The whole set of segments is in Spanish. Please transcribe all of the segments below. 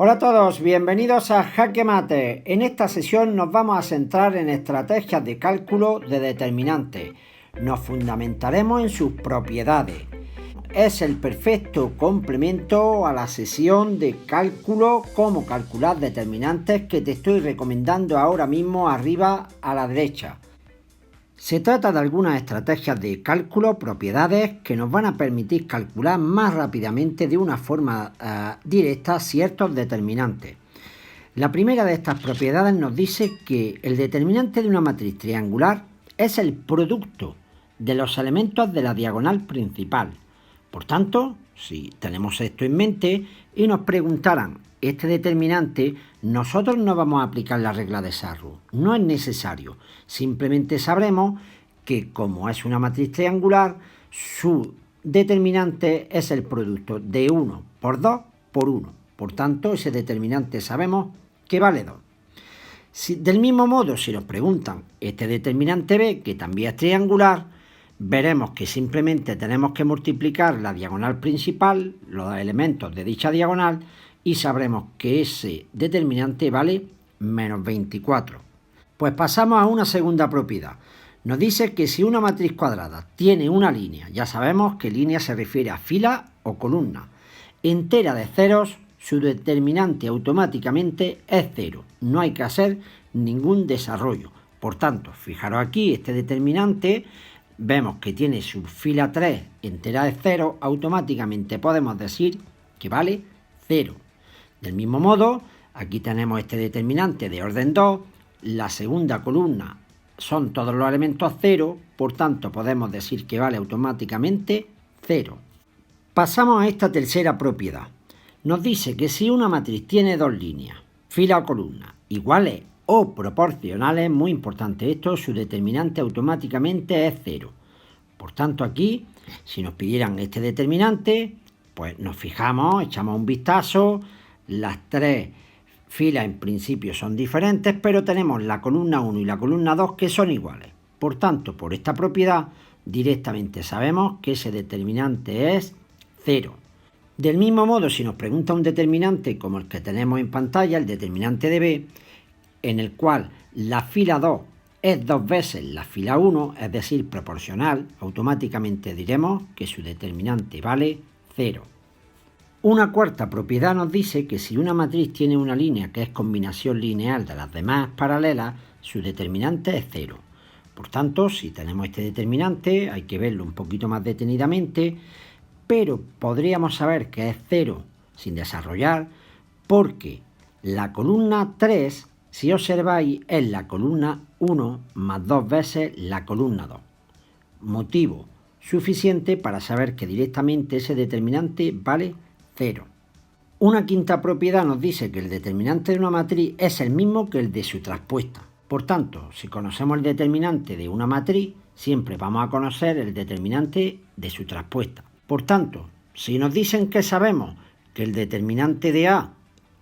Hola a todos, bienvenidos a Jaque Mate. En esta sesión nos vamos a centrar en estrategias de cálculo de determinantes. Nos fundamentaremos en sus propiedades. Es el perfecto complemento a la sesión de cálculo, cómo calcular determinantes, que te estoy recomendando ahora mismo arriba a la derecha. Se trata de algunas estrategias de cálculo, propiedades, que nos van a permitir calcular más rápidamente de una forma directa ciertos determinantes. La primera de estas propiedades nos dice que el determinante de una matriz triangular es el producto de los elementos de la diagonal principal. Por tanto, si tenemos esto en mente y nos preguntaran este determinante, nosotros no vamos a aplicar la regla de Sarrus, no es necesario. Simplemente sabremos que como es una matriz triangular, su determinante es el producto de 1 por 2 por 1. Por tanto, ese determinante sabemos que vale 2. Del mismo modo, si nos preguntan este determinante B, que también es triangular, veremos que simplemente tenemos que multiplicar la diagonal principal, los elementos de dicha diagonal, y sabremos que ese determinante vale menos 24. Pues pasamos a una segunda propiedad. Nos dice que si una matriz cuadrada tiene una línea, ya sabemos que línea se refiere a fila o columna, entera de ceros, su determinante automáticamente es 0. No hay que hacer ningún desarrollo. Por tanto, fijaros aquí, este determinante, vemos que tiene su fila 3 entera de 0, automáticamente podemos decir que vale 0. Del mismo modo, aquí tenemos este determinante de orden 2, la segunda columna son todos los elementos 0, por tanto podemos decir que vale automáticamente 0. Pasamos a esta tercera propiedad. Nos dice que si una matriz tiene dos líneas, fila o columna, iguales o proporcionales, muy importante esto, su determinante automáticamente es 0. Por tanto, aquí, si nos pidieran este determinante, pues nos fijamos, echamos un vistazo. Las tres filas en principio son diferentes, pero tenemos la columna 1 y la columna 2 que son iguales. Por tanto, por esta propiedad, directamente sabemos que ese determinante es 0. Del mismo modo, si nos pregunta un determinante como el que tenemos en pantalla, el determinante de B, en el cual la fila 2 es 2 veces la fila 1, es decir, proporcional, automáticamente diremos que su determinante vale 0. Una cuarta propiedad nos dice que si una matriz tiene una línea que es combinación lineal de las demás paralelas, su determinante es 0. Por tanto, si tenemos este determinante, hay que verlo un poquito más detenidamente, pero podríamos saber que es 0 sin desarrollar, porque la columna 3, si observáis, es la columna 1 más 2 veces la columna 2. Motivo suficiente para saber que directamente ese determinante vale 0. Una quinta propiedad nos dice que el determinante de una matriz es el mismo que el de su traspuesta. Por tanto, si conocemos el determinante de una matriz, siempre vamos a conocer el determinante de su traspuesta. Por tanto, si nos dicen que sabemos que el determinante de A,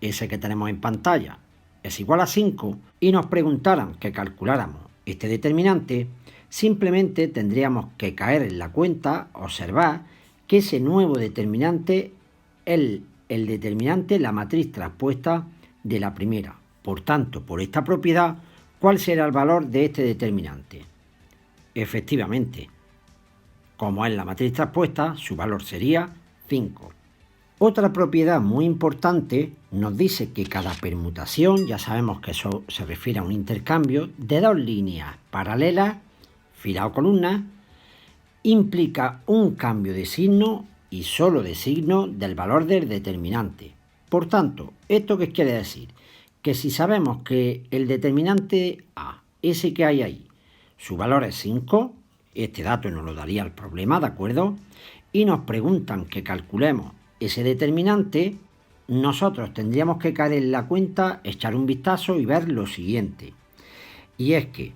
ese que tenemos en pantalla, es igual a 5, y nos preguntaran que calculáramos este determinante, simplemente tendríamos que caer en la cuenta, observar que ese nuevo determinante es el determinante, la matriz traspuesta de la primera. Por tanto, por esta propiedad, ¿cuál será el valor de este determinante? Efectivamente, como es la matriz traspuesta, su valor sería 5. Otra propiedad muy importante nos dice que cada permutación, ya sabemos que eso se refiere a un intercambio de dos líneas paralelas, fila o columna, implica un cambio de signo y solo de signo del valor del determinante. Por tanto, ¿esto qué quiere decir? Que si sabemos que el determinante A, ese que hay ahí, su valor es 5, este dato nos lo daría el problema, ¿de acuerdo? Y nos preguntan que calculemos ese determinante, nosotros tendríamos que caer en la cuenta, echar un vistazo y ver lo siguiente. Y es que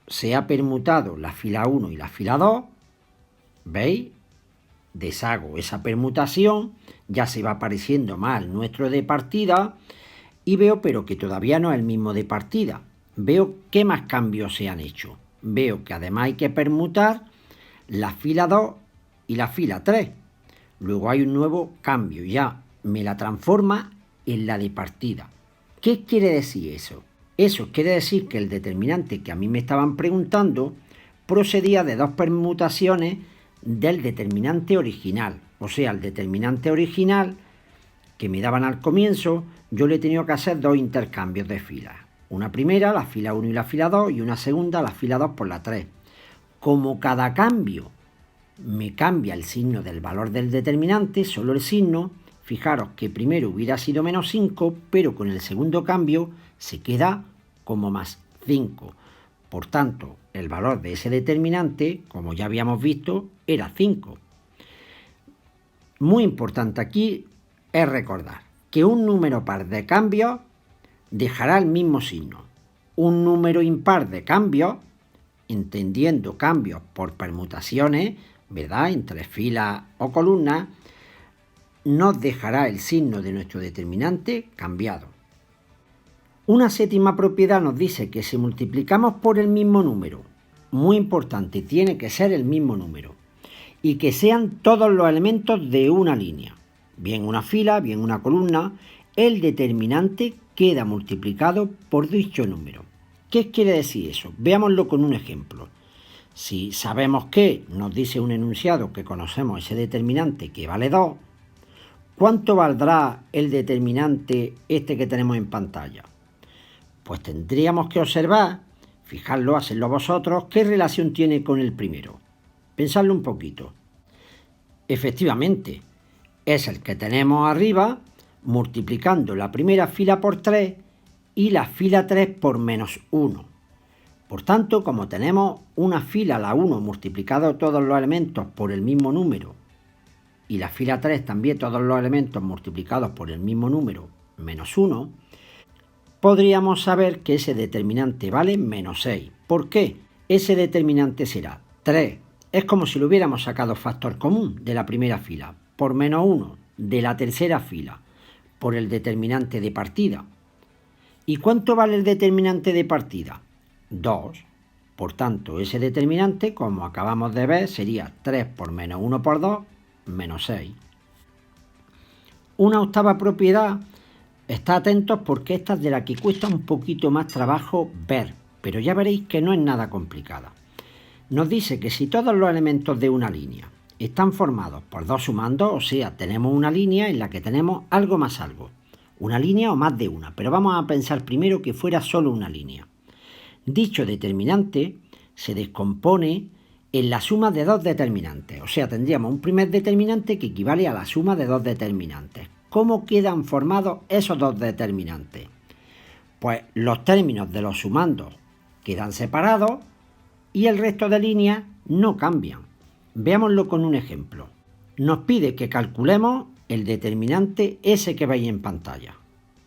se ha permutado la fila 1 y la fila 2, ¿veis? Deshago esa permutación, ya se va apareciendo más el nuestro de partida y veo pero que todavía no es el mismo de partida. Veo qué más cambios se han hecho. Veo que además hay que permutar la fila 2 y la fila 3. Luego hay un nuevo cambio, ya me la transforma en la de partida. ¿Qué quiere decir eso? Eso quiere decir que el determinante que a mí me estaban preguntando procedía de dos permutaciones del determinante original. O sea, el determinante original que me daban al comienzo, yo le he tenido que hacer dos intercambios de filas. Una primera, la fila 1 y la fila 2, y una segunda, la fila 2 por la 3. Como cada cambio me cambia el signo del valor del determinante, solo el signo, fijaros que primero hubiera sido menos 5, pero con el segundo cambio se queda como más 5. Por tanto, el valor de ese determinante, como ya habíamos visto, era 5. Muy importante aquí es recordar que un número par de cambios dejará el mismo signo. Un número impar de cambios, entendiendo cambios por permutaciones, ¿verdad?, entre filas o columnas, nos dejará el signo de nuestro determinante cambiado. Una séptima propiedad nos dice que si multiplicamos por el mismo número, muy importante, tiene que ser el mismo número, y que sean todos los elementos de una línea, bien una fila, bien una columna, el determinante queda multiplicado por dicho número. ¿Qué quiere decir eso? Veámoslo con un ejemplo. Si sabemos que nos dice un enunciado que conocemos ese determinante que vale 2, ¿cuánto valdrá el determinante este que tenemos en pantalla? Pues tendríamos que observar, fijarlo, hacerlo vosotros, qué relación tiene con el primero. Pensadlo un poquito. Efectivamente, es el que tenemos arriba, multiplicando la primera fila por 3 y la fila 3 por menos 1. Por tanto, como tenemos una fila, la 1, multiplicado todos los elementos por el mismo número, y la fila 3 también todos los elementos multiplicados por el mismo número, menos 1, podríamos saber que ese determinante vale menos 6. ¿Por qué? Ese determinante será 3. Es como si lo hubiéramos sacado factor común de la primera fila, por menos 1 de la tercera fila, por el determinante de partida. ¿Y cuánto vale el determinante de partida? 2. Por tanto, ese determinante, como acabamos de ver, sería 3 por menos 1 por 2, menos 6. Una octava propiedad, está atentos porque esta es de la que cuesta un poquito más trabajo ver, pero ya veréis que no es nada complicada. Nos dice que si todos los elementos de una línea están formados por dos sumandos, o sea, tenemos una línea en la que tenemos algo más algo, una línea o más de una, pero vamos a pensar primero que fuera solo una línea. Dicho determinante se descompone en la suma de dos determinantes, o sea, tendríamos un primer determinante que equivale a la suma de dos determinantes. ¿Cómo quedan formados esos dos determinantes? Pues los términos de los sumandos quedan separados y el resto de líneas no cambian. Veámoslo con un ejemplo. Nos pide que calculemos el determinante ese que veis en pantalla.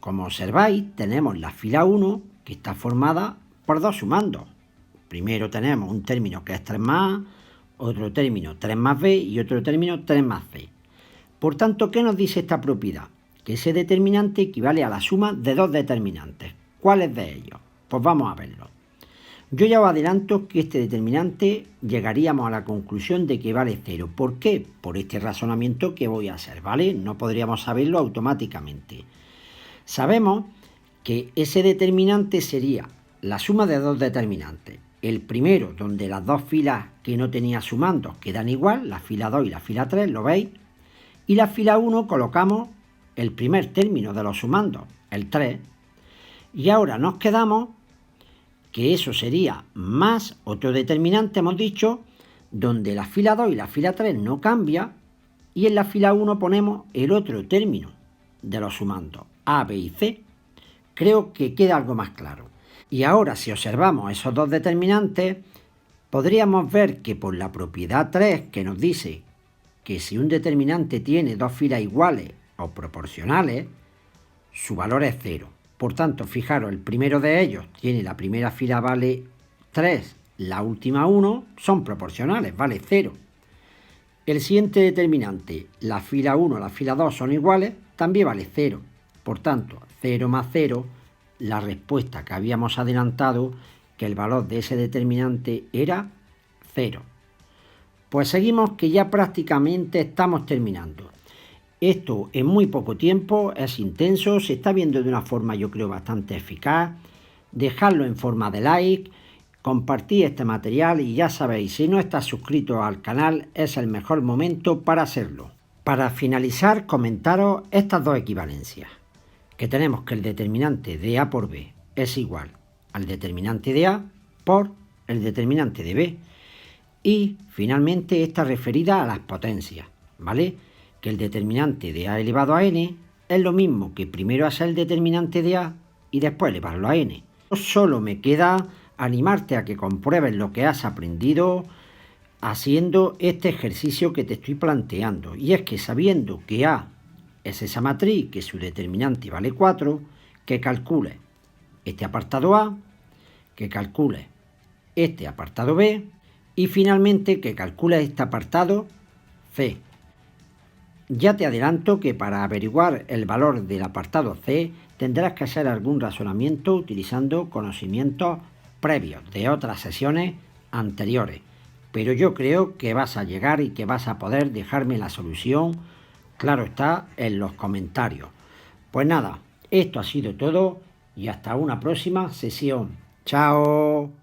Como observáis, tenemos la fila 1 que está formada por dos sumandos. Primero tenemos un término que es 3 más A, otro término 3 más B y otro término 3 más C. Por tanto, ¿qué nos dice esta propiedad? Que ese determinante equivale a la suma de dos determinantes. ¿Cuáles de ellos? Pues vamos a verlo. Yo ya os adelanto que este determinante llegaríamos a la conclusión de que vale 0. ¿Por qué? Por este razonamiento que voy a hacer, ¿vale? No podríamos saberlo automáticamente. Sabemos que ese determinante sería la suma de dos determinantes. El primero, donde las dos filas que no tenía sumandos quedan igual, la fila 2 y la fila 3, ¿lo veis? Y la fila 1 colocamos el primer término de los sumandos, el 3. Y ahora nos quedamos que eso sería más otro determinante, hemos dicho, donde la fila 2 y la fila 3 no cambia, y en la fila 1 ponemos el otro término de los sumandos, A, B y C. Creo que queda algo más claro. Y ahora, si observamos esos dos determinantes, podríamos ver que por la propiedad 3, que nos dice que si un determinante tiene dos filas iguales o proporcionales, su valor es 0. Por tanto, fijaros, el primero de ellos tiene la primera fila vale 3, la última 1, son proporcionales, vale 0. El siguiente determinante, la fila 1 y la fila 2 son iguales, también vale 0. Por tanto, 0 más 0, la respuesta que habíamos adelantado, que el valor de ese determinante era 0. Pues seguimos que ya prácticamente estamos terminando. Esto en muy poco tiempo es intenso, se está viendo de una forma yo creo bastante eficaz. Dejadlo en forma de like, compartid este material y ya sabéis, si no estás suscrito al canal es el mejor momento para hacerlo. Para finalizar, comentaros estas dos equivalencias, que tenemos que el determinante de A por B es igual al determinante de A por el determinante de B. Y finalmente esta referida a las potencias, ¿vale? Que el determinante de A elevado a n es lo mismo que primero hacer el determinante de A y después elevarlo a n. Solo me queda animarte a que compruebes lo que has aprendido haciendo este ejercicio que te estoy planteando. Y es que sabiendo que A es esa matriz, que su determinante vale 4, que calcules este apartado A, que calcules este apartado B y finalmente que calcules este apartado C. Ya te adelanto que para averiguar el valor del apartado C tendrás que hacer algún razonamiento utilizando conocimientos previos de otras sesiones anteriores. Pero yo creo que vas a llegar y que vas a poder dejarme la solución, claro está, en los comentarios. Pues nada, esto ha sido todo y hasta una próxima sesión. ¡Chao!